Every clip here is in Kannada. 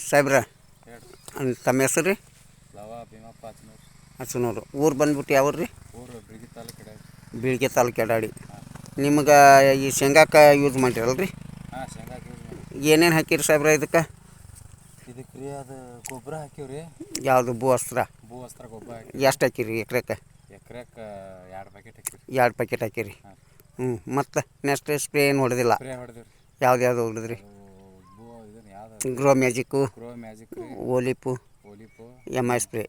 ಸಾಹೇಬ್ರ ಹೇಳ್ರಿ. ತಮ್ಮ ಹೆಸರು ರೀ? ಲವ ಭೀಮಪ್ಪ ಹಚ್ಚನೂರು. ಊರು ಬಂದ್ಬಿಟ್ಟು ಯಾವ ರೀ? ಊರು ಬೀಳ್ಗಿ ತಾಲೂಕು ಕಡೆ. ಬೀಳ್ಗೆ ತಾಲೂಕು ಎಡಾಡಿ. ಹಾಂ ನಿಮ್ಗೆ ಈ ಶೇಂಗಾಕ್ಕೆ ಯೂಸ್ ಮಾಡಿರಲ್ಲ ರೀ? ಹಾಂ ಶೇಂಗಾಕ್ಕೆ ಯೂಸ್ ಮಾಡಿ. ಏನೇನು ಹಾಕಿರಿ ಸಾಹೇಬ್ರ ಇದಕ್ಕೆ? ಇದಕ್ಕೆ ರೀ ಅದು ಗೊಬ್ಬರ ಹಾಕಿವ್ರಿ. ಯಾವುದು ಭೂ ಅಸ್ತ್ರ ಗೊಬ್ಬರ ಹಾಕಿ. ಎಷ್ಟು ಹಾಕಿರಿ ಎಕ್ರೆಕ್ಕೆ? ಎಕರೆಕ್ಕೆ 2 ಪ್ಯಾಕೆಟ್ ಹಾಕಿರಿ. 2 ಪ್ಯಾಕೆಟ್ ಹಾಕಿರಿ. ಹಾಂ ಹ್ಞೂ. ಮತ್ತು ನೆಕ್ಸ್ಟ್ ಸ್ಪ್ರೇ ಏನು ಹೊಡೆದಿಲ್ಲ? ಸ್ಪ್ರೇ ಹೊಡೆದಿವ್ರಿ. ಯಾವ್ದು ಹೊಡೆದ್ರಿ? ಇದನ್ನು ಯಾವ್ದು ಗ್ರೋ ಮ್ಯಾಜಿಕ್ಕು, ಮ್ಯಾಜಿಕ್ ರೀ, ಓಲಿಪು, ಎಮ್ ಐ ಸ್ಪ್ರೇ.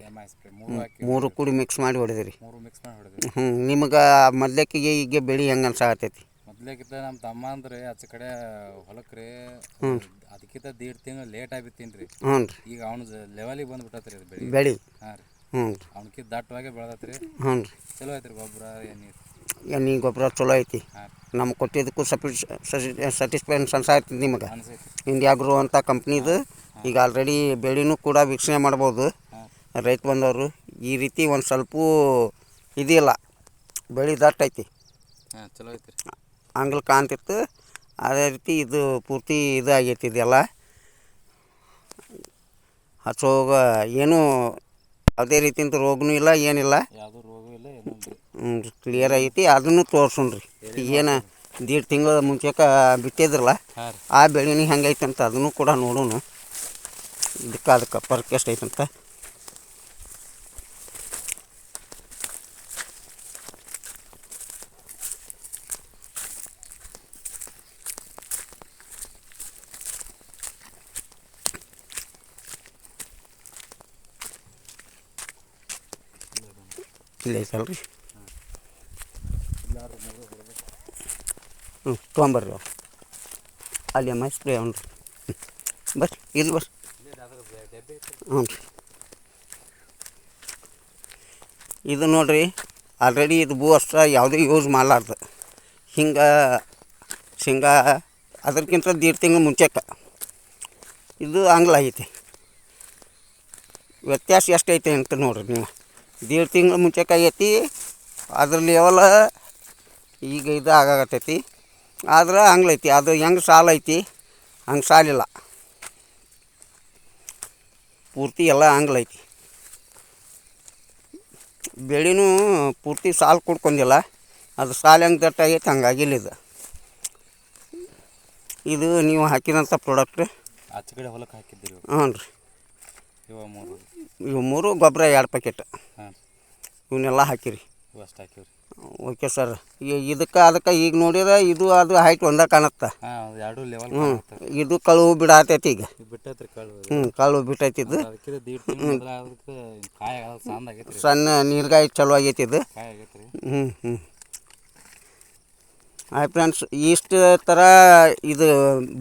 3 ಹಾಕಿ 3 ಕೂಡಿ ಮಿಕ್ಸ್ ಮಾಡಿ ಹೊಡೆದಿರಿ? 3 ಮಿಕ್ಸ್ ಮಾಡಿ ಹೊಡೆದಿವಿ. ಹ್ಞೂ. ನಿಮ್ಗೆ ಮೊದ್ಲೇಕಿಗೆ ಈಗ ಬೆಳೆ ಹೆಂಗೆ ಅನ್ಸಾಕತ್ತೈತಿ? ಮೊದ್ಲೇಕಿಂತ ನಮ್ಮ ತಮ್ಮ ಅಂದ್ರೆ ಆಚೆ ಕಡೆ ಹೊಲಕ್ಕೆ ರೀ. ಹ್ಞೂ. ಅದಕ್ಕಿಂತ 1.5 ತಿಂಗಳು ಲೇಟ್ ಆಗಿಬಿತ್ತೀನಿ ರೀ. ಹ್ಞೂ ರೀ. ಈಗ ಅವ್ನು ಲೆವೆಲಿಗೆ ಬಂದ್ಬಿಟ್ಟತ್ರಿ ಅದು ಬೆಳೆ. ಹಾಂ ರೀ. ಹ್ಞೂ. ಅವ್ನಕ್ಕಿಂತ ದಟ್ಟವಾಗಿ ಬೆಳೆದತ್ರಿ. ಹ್ಞೂ ರೀ. ಚಲೋ ಐತ್ರಿ ಗೊಬ್ಬರ ಎಣ್ಣೆ. ಎಣ್ಣೆ ಗೊಬ್ಬರ ಚಲೋ ಐತಿ. ಹಾಂ ನಮ್ಗೆ ಕೊಟ್ಟಿದ್ದಕ್ಕೂ ಸ್ಯಾಟಿಸ್ಫ್ಯಾಕ್ಷನ್ಸ್ ಅನ್ಸಾಯ್ತದೆ ನಿಮಗೆ? ಅನ್ಸೈತಿ. ಇಂಡಿಯಾ ಗ್ರೋ ಅಂತ ಕಂಪ್ನಿದು ಈಗ ಆಲ್ರೆಡಿ ಬೆಳೆನೂ ಕೂಡ ವೀಕ್ಷಣೆ ಮಾಡ್ಬೋದು ಹಾಂ ರೈತ ಬಂದವರು. ಈ ರೀತಿ ಒಂದು ಸ್ವಲ್ಪ ಇದಿಲ್ಲ, ಬೆಳೆ ದಟ್ಟ ಐತಿ. ಹಾಂ ಚಲೋ ಐತ್ರಿ. ಅಂಗ್ಲ ಕಾಣ್ತಿತ್ತು. ಅದೇ ರೀತಿ ಇದು ಪೂರ್ತಿ ಇದು ಆಗೈತಿ. ಇದೆಲ್ಲ ಹಚ್ಚೋಗ ಏನೂ ಯಾವುದೇ ರೀತಿಯಿಂದ ರೋಗನೂ ಇಲ್ಲ, ಏನಿಲ್ಲ. ಯಾವುದೂ ರೋಗ ಇಲ್ಲ, ಏನೂ ಇಲ್ಲ. ಹ್ಞೂ ಕ್ಲಿಯರ್ ಆಗೈತಿ. ಅದನ್ನು ತೋರ್ಸೋಣ್ರಿ. ಏನು 1.5 ತಿಂಗಳ ಮುಂಚೆಕ ಬಿತ್ತಿದ್ರಲ್ಲ, ಹಾಂ ರೀ. ಆ ಬೆಳೆನೂ ಹೆಂಗೈತೆ ಅಂತ ಅದನ್ನು ಕೂಡ ನೋಡೋಣ. ಅದಕ್ಕೆ ಫರ್ಕ್ ಎಷ್ಟು ಐತಂತ. ಇಲ್ಲ ಐತಲ್ರಿ? ಹ್ಞೂ ತೊಗೊಂಬರ್ರಿ. ಅವ್ರು ಅಲ್ಲಿ ಎಮ್ ಐ ಸ್ಪ್ರೇ ಅವ್ನು ರೀ. ಬರ್ರಿ ಇಲ್ಲಿ ಬರ್ರಿ. ಹ್ಞೂ ರೀ. ಇದು ನೋಡಿರಿ, ಆಲ್ರೆಡಿ ಇದು ಭೂ ಅಸ್ತ್ರ ಯಾವುದೇ ಯೂಸ್ ಮಾಡಲಾರ್ದು ಹಿಂಗೆ ಶೇಂಗಾ ಅದಕ್ಕಿಂತ 1.5 ತಿಂಗಳು ಮುಂಚೆಕ್ಕೆ ಇದು ಆಂಗ್ಲ ಐತಿ. ವ್ಯತ್ಯಾಸ ಎಷ್ಟೈತೆ ಅಂತ ನೋಡಿರಿ ನೀವು. 1.5 ತಿಂಗಳು ಮುಂಚೆಕ್ಕೆ ಆಗೈತಿ, ಅದ್ರ ಲೆವೆಲ ಈಗ ಇದು ಆಗಾಕತ್ತೈತಿ. ಆದ್ರೆ ಆಂಗ್ಲ ಐತಿ. ಅದು ಹೆಂಗೆ ಸಾಲ ಐತಿ ಹಂಗೆ ಸಾಲಿಲ್ಲ, ಪೂರ್ತಿ ಎಲ್ಲ ಆಂಗ್ಲ ಐತಿ. ಬೆಳೆನೂ ಪೂರ್ತಿ ಸಾಲು ಕೊಡ್ಕೊಂಡಿಲ್ಲ. ಅದು ಸಾಲು ಹೆಂಗೆ ದಟ್ಟ ಆಗೈತೆ ಹಂಗಾಗಿಲ್ಲ ಇದು. ಇದು ನೀವು ಹಾಕಿದಂಥ ಪ್ರಾಡಕ್ಟ್. ಆಚೆ ಕಡೆ ಹೊಲಕ್ಕೆ ಹಾಕಿದ್ದೀರಿ. ಹ್ಞೂ ರೀ. ಇವು 3 ಗೊಬ್ಬರ 2 ಪ್ಯಾಕೆಟ್ ಹಾಂ ಇವನ್ನೆಲ್ಲ ಹಾಕಿರಿ. ಇವು ಅಷ್ಟು ಹಾಕಿವ್ರಿ. Okay sir. ಇದಕ್ಕೆ ಅದಕ್ಕೆ ಈಗ ನೋಡಿದ್ರೆ ಇದು ಅದು ಹೈಟ್ ಒಂದೇ ಕಾಣುತ್ತೆ. ಹಾಂ ಎರಡು ಲೆವೆಲ್. ಹ್ಞೂ. ಇದು ಕಳು ಬಿಡಾತೈತಿ ಈಗ. ಬಿಟ್ಟೈತ್ರಿ ಕಾಳು. ಹ್ಞೂ ಕಾಳು ಬಿಟ್ಟೈತಿ ಇದು. ಅದಕ್ಕಿಂತ 1.5 ತಿಂಗಳು ಮೊದಲು ಅದಕ್ಕೆ ಕಾಯಿ ಸಣ್ಣ ಆಗೈತ್ರಿ. ಸಣ್ಣ ನೀರ್ಗಾಯಿ ಚಲೋ ಆಗೈತಿ ಇದು. ಕಾಯಿ ಆಗೈತ್ರಿ. ಹ್ಞೂ ಹ್ಞೂ. ಹಾಯ್ ಫ್ರೆಂಡ್ಸ್, ಇಷ್ಟು ಥರ ಇದು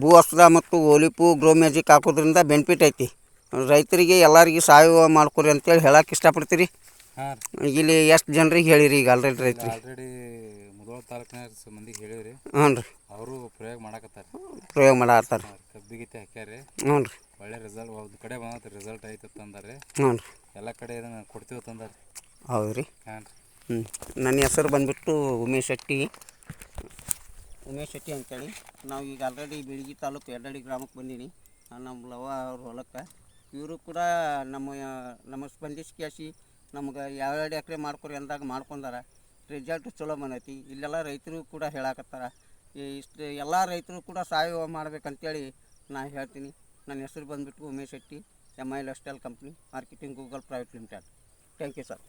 ಭೂ ಅಸ್ತ್ರ ಮತ್ತು ಓಲಿಪು ಗ್ರೋ ಮ್ಯಾಜಿಕ್ ಹಾಕೋದ್ರಿಂದ ಬೆನಿಫಿಟ್ ಐತಿ. ರೈತರಿಗೆ ಎಲ್ಲರಿಗೆ ಸಾವಯವ ಮಾಡ್ಕೊರಿ ಅಂತೇಳಿ ಹೇಳಕ್ಕೆ ಇಷ್ಟಪಡ್ತೀರಿ. ಹಾಂ ರೀ. ಇಲ್ಲಿ ಎಷ್ಟು ಜನರಿಗೆ ಹೇಳಿರಿ ಈಗ ಆಲ್ರೆಡಿ ರೈತರಿಗೆ? ಆಲ್ರೆಡಿ ಮುಧೋಳ ತಾಲೂಕಿನಾಗ ಮಂದಿಗೆ ಹೇಳಿವ್ರಿ. ಹ್ಞೂ ರೀ. ಅವರು ಪ್ರಯೋಗ ಮಾಡಕತ್ತಾರೆ. ಪ್ರಯೋಗ ಮಾಡತ್ತಾರ. ಕಬ್ಬಿಗೀತೆ ಹಾಕ್ಯಾರಿ. ಹ್ಞೂ ರೀ. ಒಳ್ಳೆ ರಿಸಲ್ಟ್ ಒಂದು ಕಡೆ ಬಂದತ್ತೆ. ರಿಸಲ್ಟ್ ಐತೆ ತಂದಾರೆ. ಹ್ಞೂ ರೀ. ಎಲ್ಲ ಕಡೆ ಇದನ್ನು ಕೊಡ್ತೀವಿ ತಂದಾರೆ. ಹೌದು ರೀ. ಹಾಂ ರೀ. ಹ್ಞೂ. ನನ್ನ ಹೆಸರು ಬಂದುಬಿಟ್ಟು ಉಮೇಶ್ ಶೆಟ್ಟಿ ಅಂತೇಳಿ. ನಾವು ಈಗ ಆಲ್ರೆಡಿ ಬೀಳ್ಗಿ ತಾಲೂಕು ಎಡಾಡಿ ಗ್ರಾಮಕ್ಕೆ ಬಂದೀನಿ. ನಮ್ಮ ಲವ ಅವ್ರ ಹೊಲಕ್ಕೆ. ಇವರು ಕೂಡ ನಮ್ಮ ಸ್ಪಂದಿಸಿ ಕ್ಯಾಸಿ ನಮ್ಗೆ 2 ಎಕರೆ ಮಾಡ್ಕೊರಿ ಅಂದಾಗ ಮಾಡ್ಕೊಂಡಾರ. ರಿಸಲ್ಟ್ ಚಲೋ ಬಂದೈತಿ. ಇಲ್ಲೆಲ್ಲ ರೈತರು ಕೂಡ ಹೇಳಕತ್ತಾರ. ಇಷ್ಟು ಎಲ್ಲ ರೈತರು ಕೂಡ ಸಾವಯವ ಮಾಡ್ಬೇಕಂತೇಳಿ ನಾನು ಹೇಳ್ತೀನಿ. ನನ್ನ ಹೆಸರು ಬಂದುಬಿಟ್ಟು Umesh Shetty, MI life style company marketing Google private limited. Thank you sir.